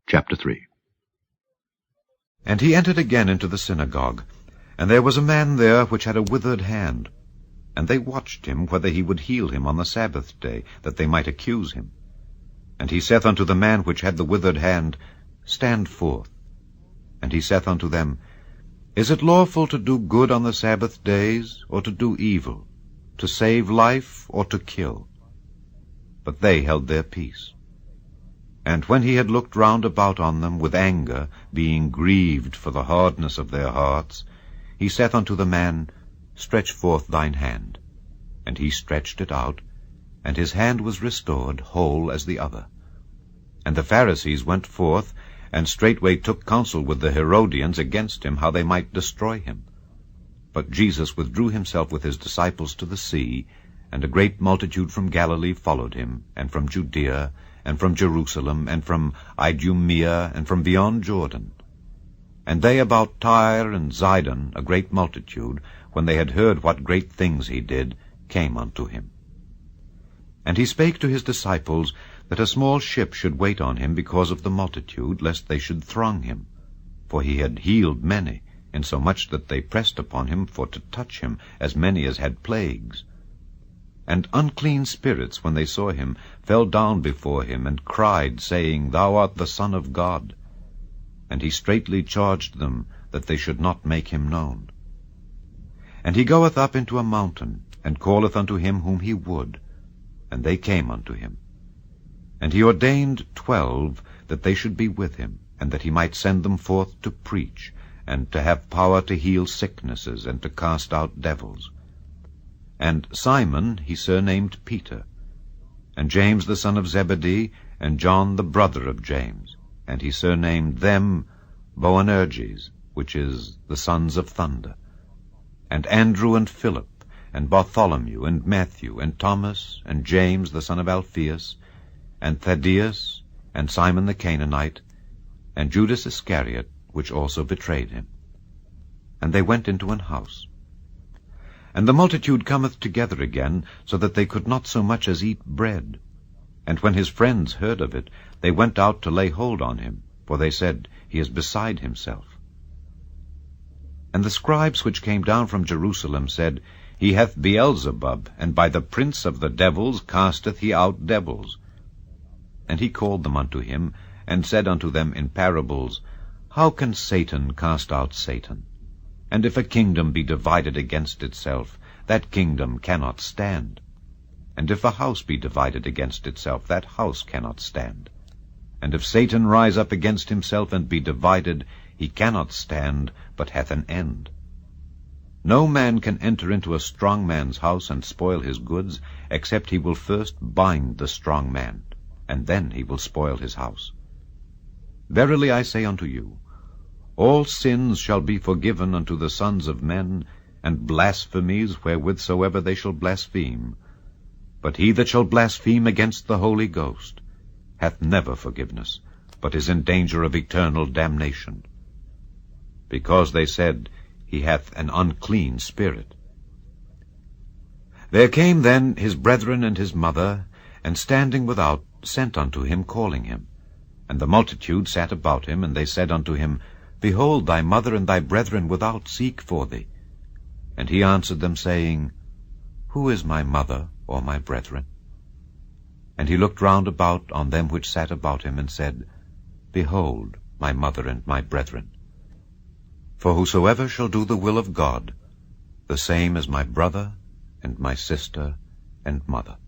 Chapter 3. And he entered again into the synagogue, and there was a man there which had a withered hand. And they watched him whether he would heal him on the Sabbath day, that they might accuse him. And he saith unto the man which had the withered hand, Stand forth. And he saith unto them, Is it lawful to do good on the Sabbath days, or to do evil, to save life, or to kill? But they held their peace. And when he had looked round about on them with anger, being grieved for the hardness of their hearts, he saith unto the man, Stretch forth thine hand. And he stretched it out, and his hand was restored, whole as the other. And the Pharisees went forth, and straightway took counsel with the Herodians against him, how they might destroy him. But Jesus withdrew himself with his disciples to the sea, and a great multitude from Galilee followed him, and from Judea, and from Jerusalem, and from Idumea, and from beyond Jordan. And they about Tyre and Zidon, a great multitude, when they had heard what great things he did, came unto him. And he spake to his disciples that a small ship should wait on him because of the multitude, lest they should throng him. For he had healed many, insomuch that they pressed upon him for to touch him, as many as had plagues. And unclean spirits, when they saw him, fell down before him, and cried, saying, Thou art the Son of God. And he straitly charged them that they should not make him known. And he goeth up into a mountain, and calleth unto him whom he would, and they came unto him. And he ordained 12, that they should be with him, and that he might send them forth to preach, and to have power to heal sicknesses, and to cast out devils. And Simon he surnamed Peter, and James the son of Zebedee, and John the brother of James, and he surnamed them Boanerges, which is the sons of thunder, and Andrew and Philip, and Bartholomew, and Matthew, and Thomas, and James the son of Alphaeus, and Thaddeus, and Simon the Canaanite, and Judas Iscariot, which also betrayed him. And they went into an house. And the multitude cometh together again, so that they could not so much as eat bread. And when his friends heard of it, they went out to lay hold on him, for they said, He is beside himself. And the scribes which came down from Jerusalem said, He hath Beelzebub, and by the prince of the devils casteth he out devils. And he called them unto him, and said unto them in parables, How can Satan cast out Satan? And if a kingdom be divided against itself, that kingdom cannot stand. And if a house be divided against itself, that house cannot stand. And if Satan rise up against himself and be divided, he cannot stand, but hath an end. No man can enter into a strong man's house and spoil his goods, except he will first bind the strong man, and then he will spoil his house. Verily I say unto you, all sins shall be forgiven unto the sons of men, and blasphemies wherewithsoever they shall blaspheme. But he that shall blaspheme against the Holy Ghost hath never forgiveness, but is in danger of eternal damnation. Because they said, He hath an unclean spirit. There came then his brethren and his mother, and standing without sent unto him, calling him. And the multitude sat about him, and they said unto him, Behold, thy mother and thy brethren without seek for thee. And he answered them, saying, Who is my mother or my brethren? And he looked round about on them which sat about him, and said, Behold, my mother and my brethren. For whosoever shall do the will of God, the same is my brother, and my sister, and mother.